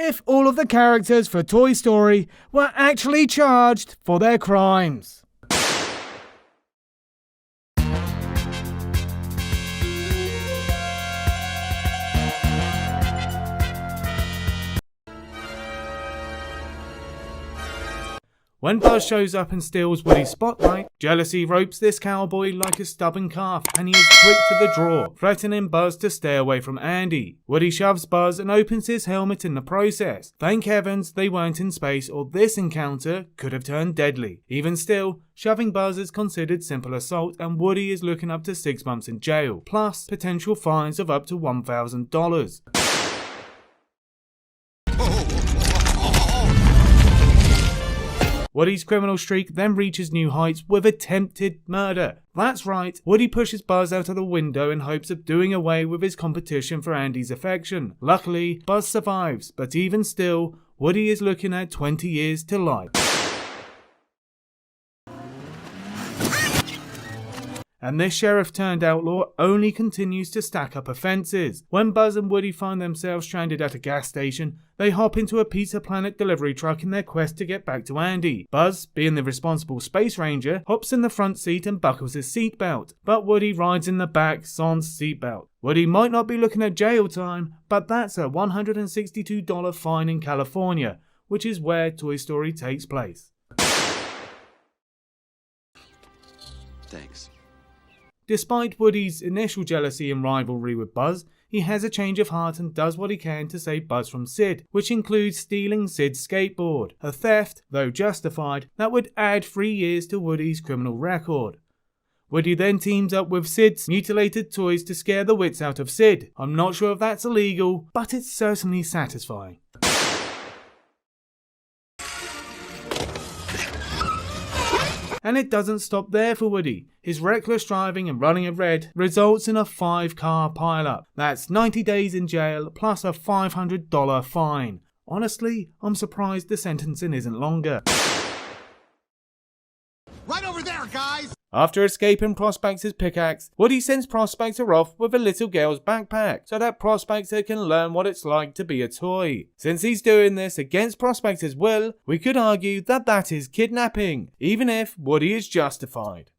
if all of the characters for Toy Story were actually charged for their crimes. When Buzz shows up and steals Woody's spotlight, jealousy ropes this cowboy like a stubborn calf and he is quick to the draw, threatening Buzz to stay away from Andy. Woody shoves Buzz and opens his helmet in the process. Thank heavens they weren't in space or this encounter could have turned deadly. Even still, shoving Buzz is considered simple assault and Woody is looking up to 6 months in jail, plus potential fines of up to $1,000. Woody's criminal streak then reaches new heights with attempted murder. That's right, Woody pushes Buzz out of the window in hopes of doing away with his competition for Andy's affection. Luckily, Buzz survives, but even still, Woody is looking at 20 years to life. And this sheriff-turned-outlaw only continues to stack up offences. When Buzz and Woody find themselves stranded at a gas station, they hop into a Pizza Planet delivery truck in their quest to get back to Andy. Buzz, being the responsible space ranger, hops in the front seat and buckles his seatbelt, but Woody rides in the back sans seatbelt. Woody might not be looking at jail time, but that's a $162 fine in California, which is where Toy Story takes place. Thanks. Despite Woody's initial jealousy and rivalry with Buzz, he has a change of heart and does what he can to save Buzz from Sid, which includes stealing Sid's skateboard, a theft, though justified, that would add 3 years to Woody's criminal record. Woody then teams up with Sid's mutilated toys to scare the wits out of Sid. I'm not sure if that's illegal, but it's certainly satisfying. And it doesn't stop there for Woody. His reckless driving and running a red results in a 5-car pileup. That's 90 days in jail plus a $500 fine. Honestly, I'm surprised the sentencing isn't longer. Right over there, guys! After escaping Prospector's pickaxe, Woody sends Prospector off with a little girl's backpack so that Prospector can learn what it's like to be a toy. Since he's doing this against Prospector's will, we could argue that that is kidnapping, even if Woody is justified.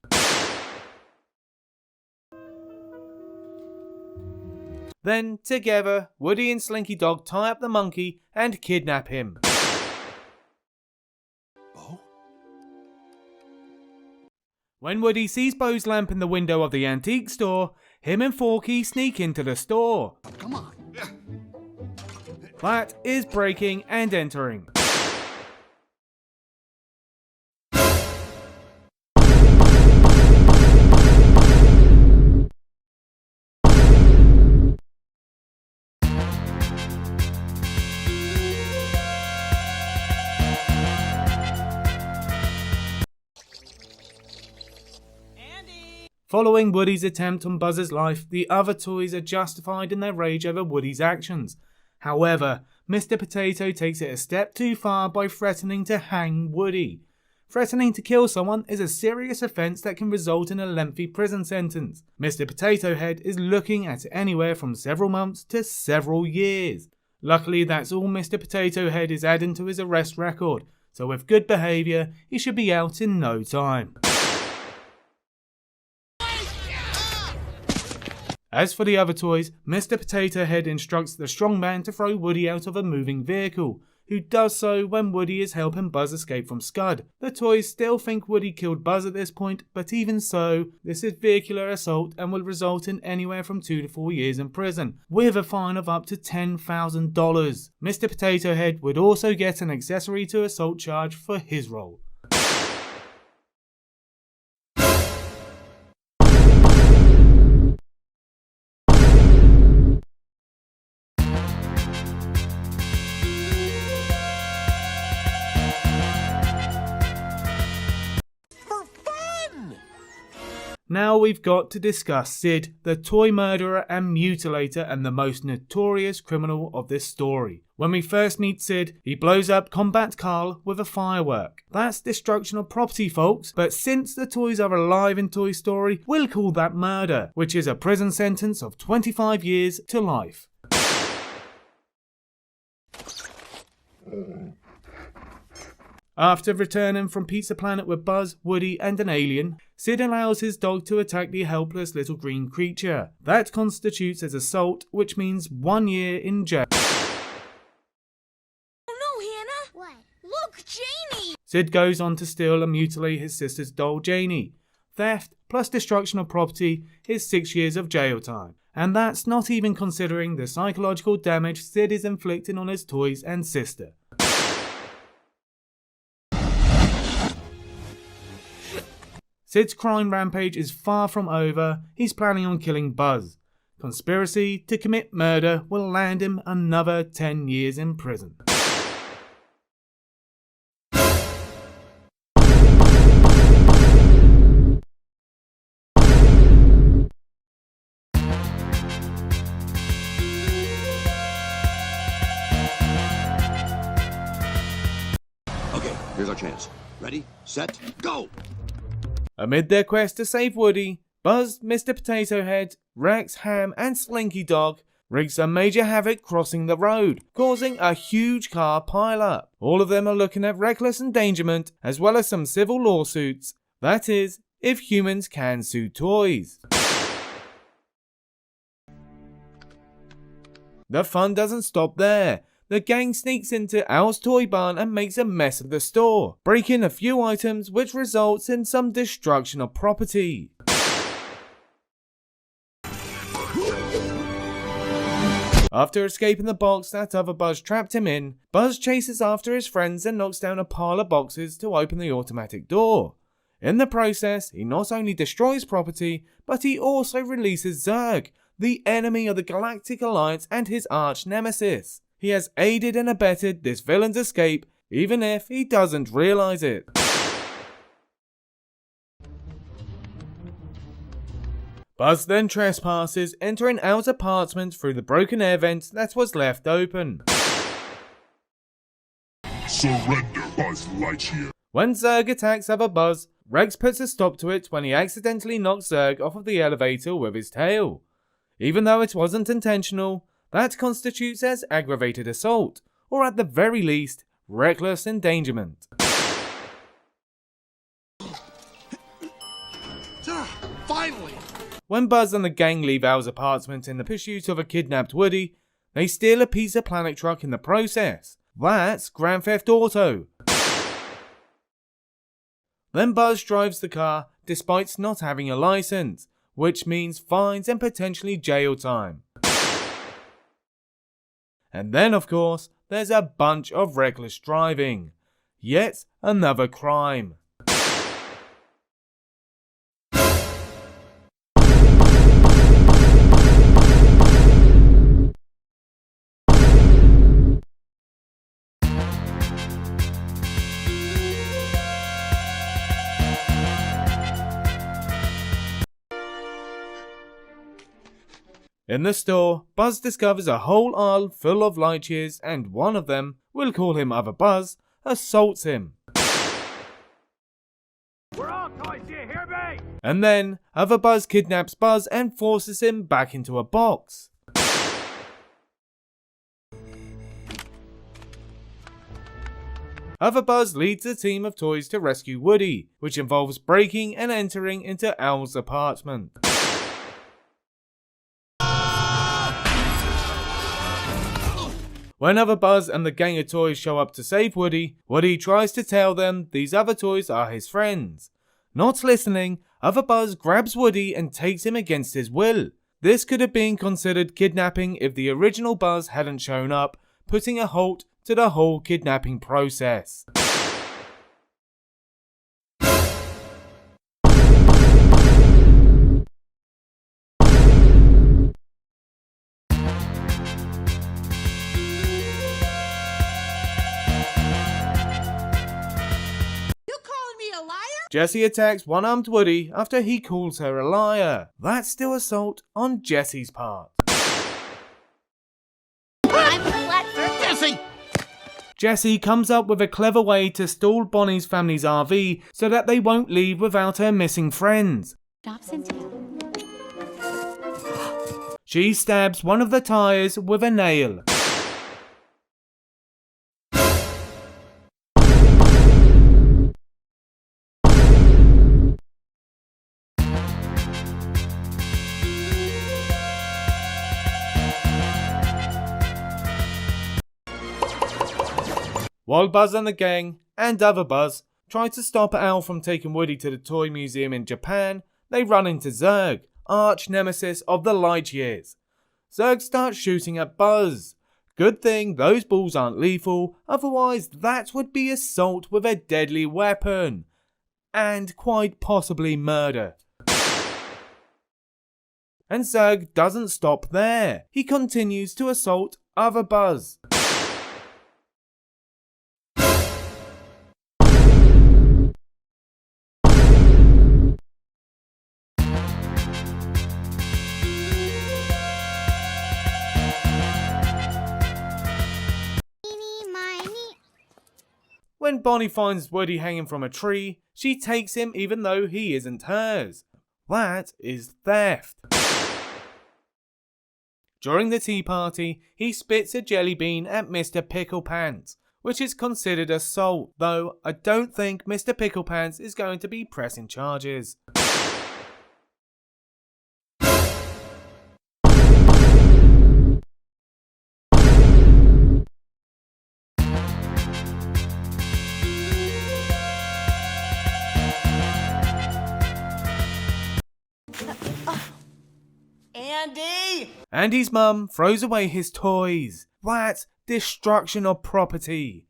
Then, together, Woody and Slinky Dog tie up the monkey and kidnap him. When Woody sees Bo's lamp in the window of the antique store, him and Forky sneak into the store. Come on. That is breaking and entering. Following Woody's attempt on Buzz's life, the other toys are justified in their rage over Woody's actions. However, Mr. Potato takes it a step too far by threatening to hang Woody. Threatening to kill someone is a serious offence that can result in a lengthy prison sentence. Mr. Potato Head is looking at anywhere from several months to several years. Luckily, that's all Mr. Potato Head is adding to his arrest record, so with good behaviour, he should be out in no time. As for the other toys, Mr. Potato Head instructs the strong man to throw Woody out of a moving vehicle, who does so when Woody is helping Buzz escape from Scud. The toys still think Woody killed Buzz at this point, but even so, this is vehicular assault and will result in anywhere from 2 to 4 years in prison, with a fine of up to $10,000. Mr. Potato Head would also get an accessory to assault charge for his role. Now we've got to discuss Sid, the toy murderer and mutilator and the most notorious criminal of this story. When we first meet Sid, he blows up Combat Carl with a firework. That's destruction of property, folks, but since the toys are alive in Toy Story, we'll call that murder, which is a prison sentence of 25 years to life. After returning from Pizza Planet with Buzz, Woody and an alien, Sid allows his dog to attack the helpless little green creature. That constitutes as assault, which means 1 year in jail. Oh no, Hannah! What? Look, Janie! Sid goes on to steal and mutilate his sister's doll Janie. Theft plus destruction of property is 6 years of jail time. And that's not even considering the psychological damage Sid is inflicting on his toys and sister. Sid's crime rampage is far from over. He's planning on killing Buzz. Conspiracy to commit murder will land him another 10 years in prison. Okay, here's our chance. Ready, set, go! Amid their quest to save Woody, Buzz, Mr. Potato Head, Rex, Ham and Slinky Dog wreak some major havoc crossing the road, causing a huge car pileup. All of them are looking at reckless endangerment as well as some civil lawsuits. That is, if humans can sue toys. The fun doesn't stop there. The gang sneaks into Al's toy barn and makes a mess of the store, breaking a few items which results in some destruction of property. After escaping the box that other Buzz trapped him in, Buzz chases after his friends and knocks down a pile of boxes to open the automatic door. In the process, he not only destroys property, but he also releases Zerg, the enemy of the Galactic Alliance and his arch nemesis. He has aided and abetted this villain's escape, even if he doesn't realise it. Buzz then trespasses, entering Al's apartment through the broken air vent that was left open. Surrender, Buzz Lightyear. When Zerg attacks other Buzz, Rex puts a stop to it when he accidentally knocks Zerg off of the elevator with his tail. Even though it wasn't intentional, that constitutes as aggravated assault, or at the very least, reckless endangerment. Finally! When Buzz and the gang leave Al's apartment in the pursuit of a kidnapped Woody, they steal a Pizza Planet truck in the process. That's Grand Theft Auto. Then Buzz drives the car despite not having a license, which means fines and potentially jail time. And then, of course, there's a bunch of reckless driving. Yet another crime. In the store, Buzz discovers a whole aisle full of light years and one of them, we'll call him Other Buzz, assaults him. We're all toys here, hear me? And then, Other Buzz kidnaps Buzz and forces him back into a box. Other Buzz leads a team of toys to rescue Woody, which involves breaking and entering into Al's apartment. When Other Buzz and the gang of toys show up to save Woody, Woody tries to tell them these other toys are his friends. Not listening, Other Buzz grabs Woody and takes him against his will. This could have been considered kidnapping if the original Buzz hadn't shown up, putting a halt to the whole kidnapping process. Jessie attacks one-armed Woody after he calls her a liar. That's still assault on Jessie's part. Jesse! Jessie comes up with a clever way to stall Bonnie's family's RV so that they won't leave without her missing friends. She stabs one of the tires with a nail. While Buzz and the gang, and other Buzz, try to stop Al from taking Woody to the toy museum in Japan, they run into Zerg, arch nemesis of the Lightyears. Zerg starts shooting at Buzz. Good thing those balls aren't lethal, otherwise that would be assault with a deadly weapon. And quite possibly murder. And Zerg doesn't stop there. He continues to assault other Buzz. When Bonnie finds Woody hanging from a tree, she takes him even though he isn't hers. That is theft. During the tea party, he spits a jelly bean at Mr. Picklepants, which is considered assault, though I don't think Mr. Picklepants is going to be pressing charges. Andy! Andy's mum throws away his toys. That's destruction of property.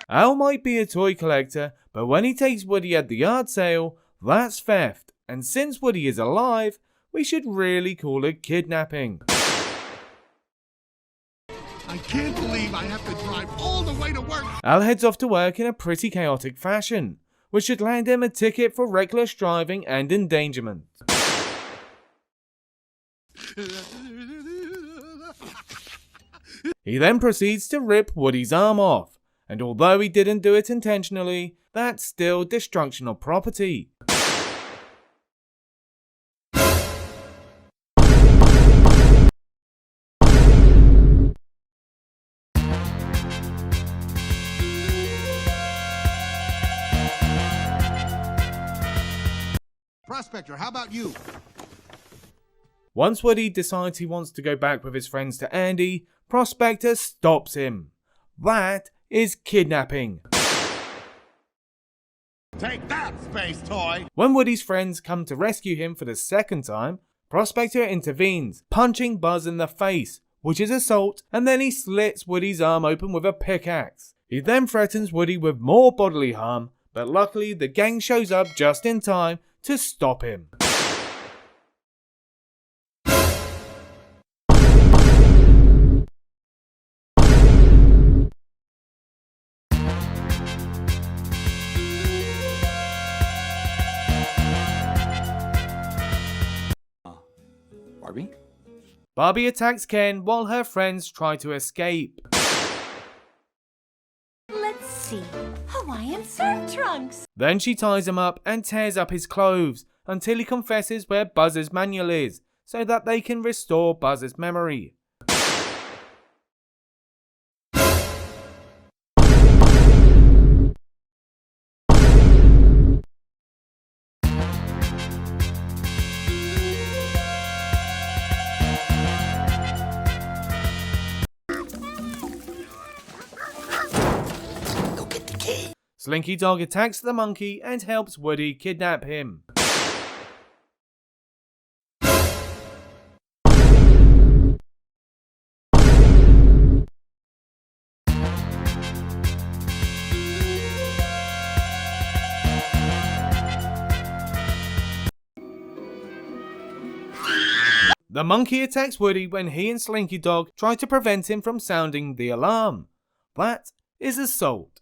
Al might be a toy collector, but when he takes Woody at the yard sale, that's theft. And since Woody is alive, we should really call it kidnapping. I can't believe I have to drive all the way to work. Al heads off to work in a pretty chaotic fashion, which should land him a ticket for reckless driving and endangerment. He then proceeds to rip Woody's arm off, and although he didn't do it intentionally, that's still destruction of property. Prospector, how about you? Once Woody decides he wants to go back with his friends to Andy, Prospector stops him. That is kidnapping. Take that, space toy! When Woody's friends come to rescue him for the second time, Prospector intervenes, punching Buzz in the face, which is assault, and then he slits Woody's arm open with a pickaxe. He then threatens Woody with more bodily harm, but luckily the gang shows up just in time to stop him. Barbie? Barbie attacks Ken while her friends try to escape. Let's see. Hawaiian surf trunks. Then she ties him up and tears up his clothes until he confesses where Buzz's manual is, so that they can restore Buzz's memory. Slinky Dog attacks the monkey and helps Woody kidnap him. The monkey attacks Woody when he and Slinky Dog try to prevent him from sounding the alarm. That is assault.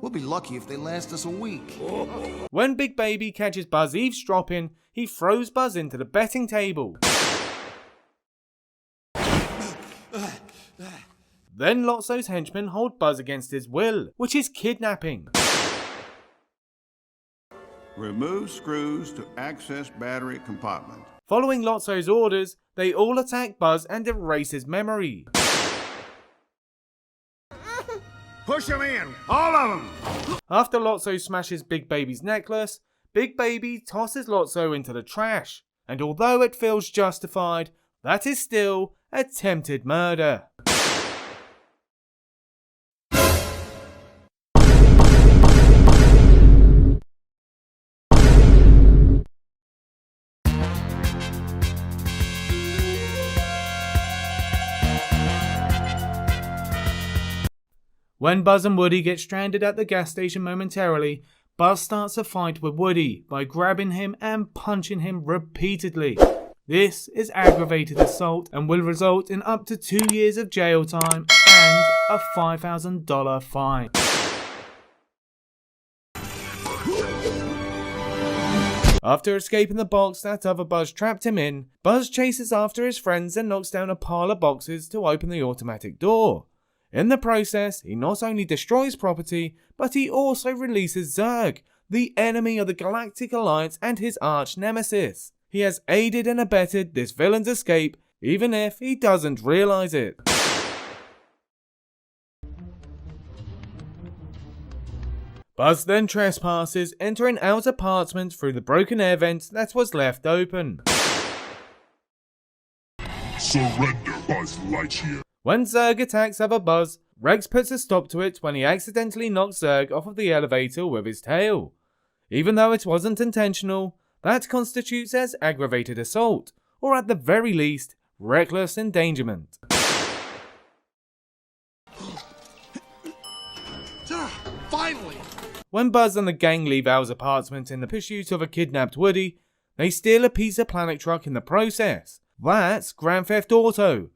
We'll be lucky if they last us a week. When Big Baby catches Buzz eavesdropping, he throws Buzz into the betting table. Then Lotso's henchmen hold Buzz against his will, which is kidnapping. Remove screws to access battery compartment. Following Lotso's orders, they all attack Buzz and erase his memory. Push him in, all of them. After Lotso smashes Big Baby's necklace, Big Baby tosses Lotso into the trash. And although it feels justified, that is still attempted murder. When Buzz and Woody get stranded at the gas station momentarily, Buzz starts a fight with Woody by grabbing him and punching him repeatedly. This is aggravated assault and will result in up to 2 years of jail time and a $5,000 fine. After escaping the box that other Buzz trapped him in, Buzz chases after his friends and knocks down a pile of boxes to open the automatic door. In the process, he not only destroys property, but he also releases Zerg, the enemy of the Galactic Alliance and his arch nemesis. He has aided and abetted this villain's escape, even if he doesn't realise it. Buzz then trespasses, entering Al's apartment through the broken air vent that was left open. Surrender, Buzz Lightyear. When Zerg attacks other Buzz, Rex puts a stop to it when he accidentally knocks Zerg off of the elevator with his tail. Even though it wasn't intentional, that constitutes as aggravated assault, or at the very least, reckless endangerment. Finally! When Buzz and the gang leave Al's apartment in the pursuit of a kidnapped Woody, they steal a piece of planet truck in the process. That's Grand Theft Auto.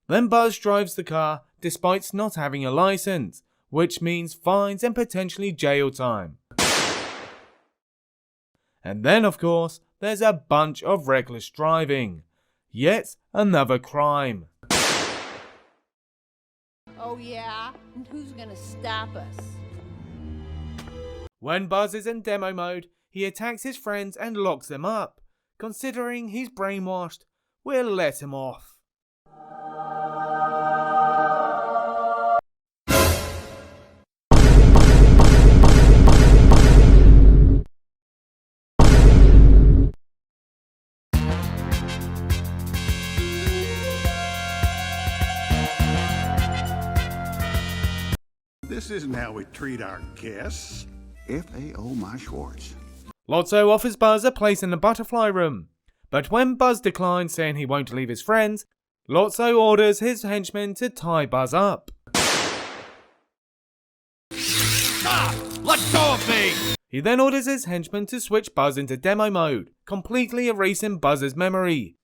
Then Buzz drives the car despite not having a license, which means fines and potentially jail time. And then, of course, there's a bunch of reckless driving. Yet another crime. Oh yeah? And who's gonna stop us? When Buzz is in demo mode, he attacks his friends and locks them up. Considering he's brainwashed, we'll let him off. This isn't how we treat our guests. FAO my Schwartz. Lotso offers Buzz a place in the butterfly room, but when Buzz declines saying he won't leave his friends, Lotso orders his henchmen to tie Buzz up. Stop! Let go of me! He then orders his henchmen to switch Buzz into demo mode, completely erasing Buzz's memory.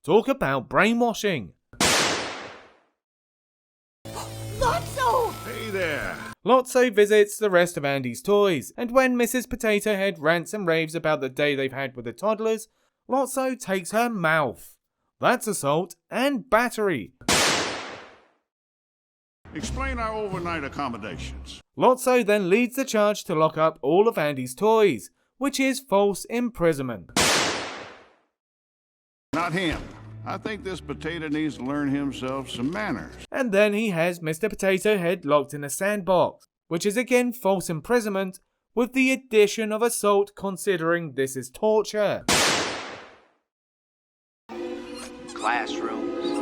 Talk about brainwashing. Lotso! Hey there! Lotso visits the rest of Andy's toys, and when Mrs. Potato Head rants and raves about the day they've had with the toddlers, Lotso takes her mouth. That's assault and battery. Explain our overnight accommodations. Lotso then leads the charge to lock up all of Andy's toys, which is false imprisonment. Not him. I think this potato needs to learn himself some manners. And then he has Mr. Potato Head locked in a sandbox, which is again false imprisonment, with the addition of assault considering this is torture. Classrooms.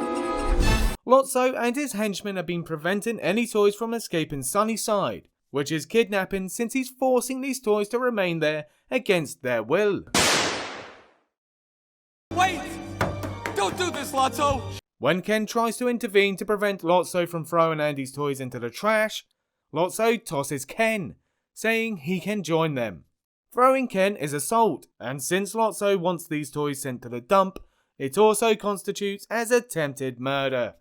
Lotso and his henchmen have been preventing any toys from escaping Sunnyside, which is kidnapping since he's forcing these toys to remain there against their will. Wait! Don't do this, Lotso! When Ken tries to intervene to prevent Lotso from throwing Andy's toys into the trash, Lotso tosses Ken, saying he can join them. Throwing Ken is assault, and since Lotso wants these toys sent to the dump, it also constitutes as attempted murder.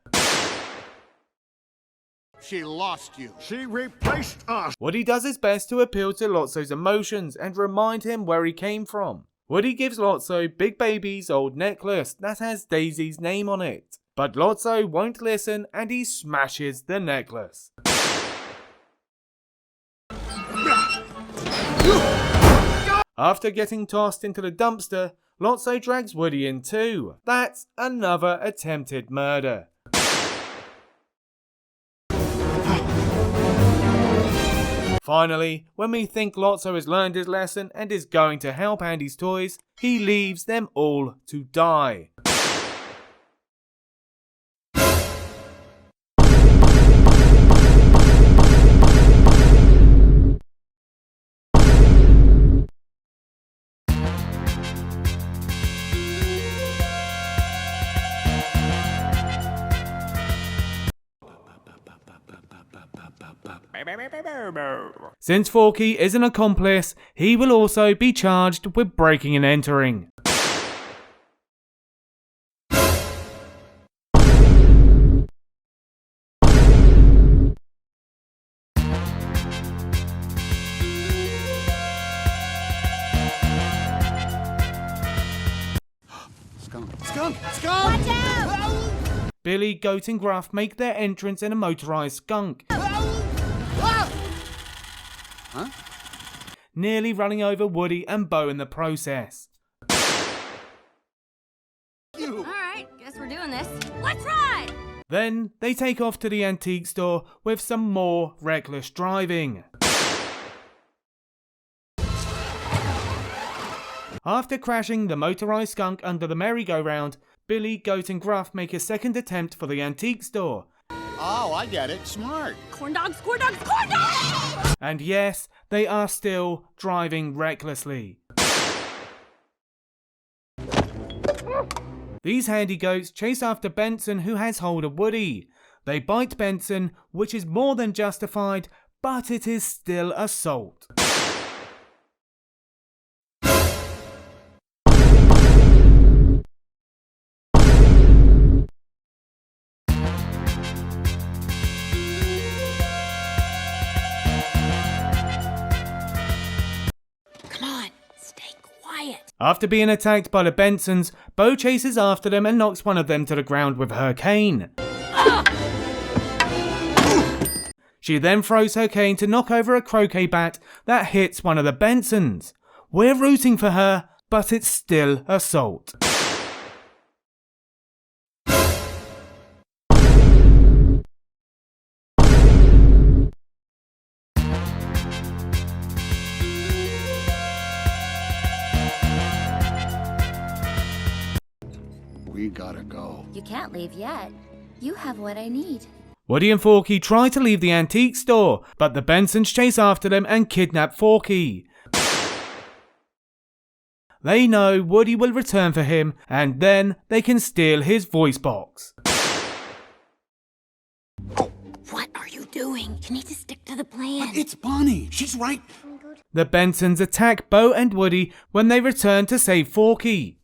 She lost you. She replaced us. Woody does his best to appeal to Lotso's emotions and remind him where he came from. Woody gives Lotso Big Baby's old necklace that has Daisy's name on it. But Lotso won't listen and he smashes the necklace. After getting tossed into the dumpster, Lotso drags Woody in too. That's another attempted murder. Finally, when we think Lotso has learned his lesson and is going to help Andy's toys, he leaves them all to die. Since Forky is an accomplice, he will also be charged with breaking and entering. Skunk! Skunk! Watch out! Billy, Goat and Gruff make their entrance in a motorised skunk, nearly running over Woody and Bo in the process. Alright, guess we're doing this. Let's ride! Then they take off to the antique store with some more reckless driving. After crashing the motorised skunk under the merry-go-round, Billy, Goat and Gruff make a second attempt for the antique store. Oh, I get it. Smart. Corn dogs, corn dogs, corn dogs! And yes, they are still driving recklessly. These handy goats chase after Benson, who has hold of Woody. They bite Benson, which is more than justified, but it is still assault. After being attacked by the Bensons, Bo chases after them and knocks one of them to the ground with her cane. She then throws her cane to knock over a croquet bat that hits one of the Bensons. We're rooting for her, but it's still assault. We gotta go. You can't leave yet. You have what I need. Woody and Forky try to leave the antique store, but the Bensons chase after them and kidnap Forky. They know Woody will return for him, and then they can steal his voice box. What are you doing? You need to stick to the plan. It's Bonnie. She's right. The Bensons attack Bo and Woody when they return to save Forky.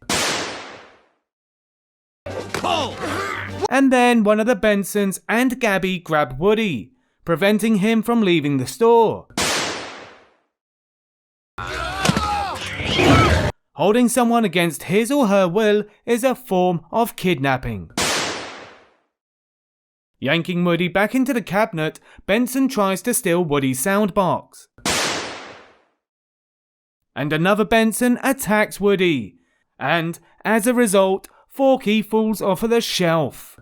And then one of the Bensons and Gabby grab Woody, preventing him from leaving the store. Holding someone against his or her will is a form of kidnapping. Yanking Woody back into the cabinet, Benson tries to steal Woody's soundbox. And another Benson attacks Woody. And, as a result, Forky falls off of the shelf.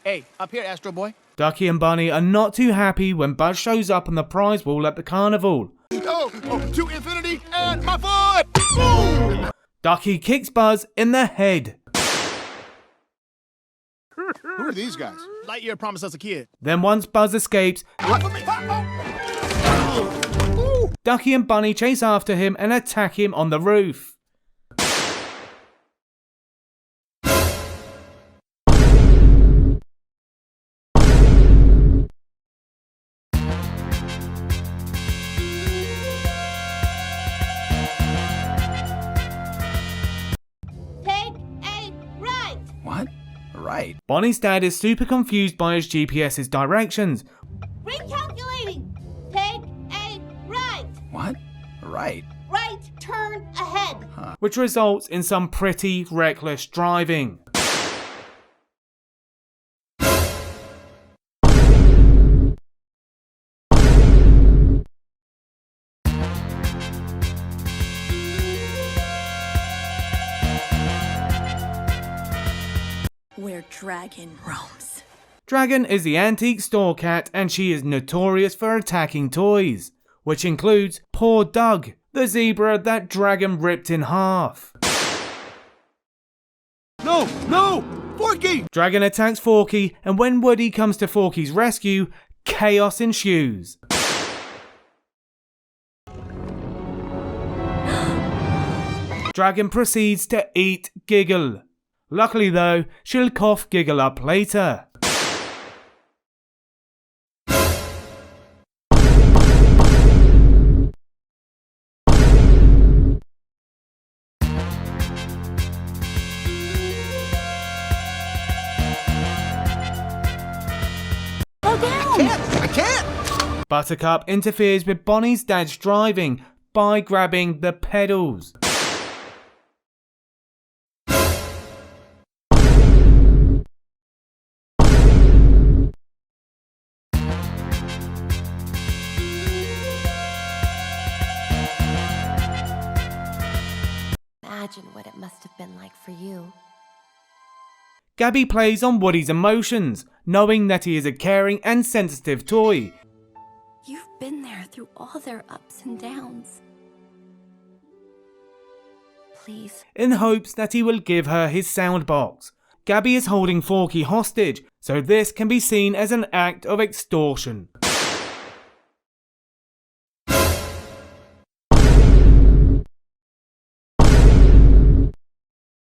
Hey, up here, Astro Boy. Ducky and Bunny are not too happy when Buzz shows up on the prize wall at the carnival. Oh, to infinity and my foot! Boom! Ducky kicks Buzz in the head. Who are these guys? Lightyear promised us a kid. Then once Buzz escapes, Ducky and Bunny chase after him and attack him on the roof. right. Bonnie's dad is super confused by his GPS's directions, Recalculating. Take a right. What? Right. Right turn ahead. which results in some pretty reckless driving. Where Dragon roams. Dragon is the antique store cat and she is notorious for attacking toys, which includes poor Doug, the zebra that Dragon ripped in half. No! No! Forky! Dragon attacks Forky, and when Woody comes to Forky's rescue, chaos ensues. Dragon proceeds to eat Giggle. Luckily though, she'll cough Giggle up later. I can't! Buttercup interferes with Bonnie's dad's driving by grabbing the pedals. Imagine what it must have been like for you. Gabby plays on Woody's emotions, knowing that he is a caring and sensitive toy. You've been there through all their ups and downs. Please. In hopes that he will give her his sound box. Gabby is holding Forky hostage, so this can be seen as an act of extortion.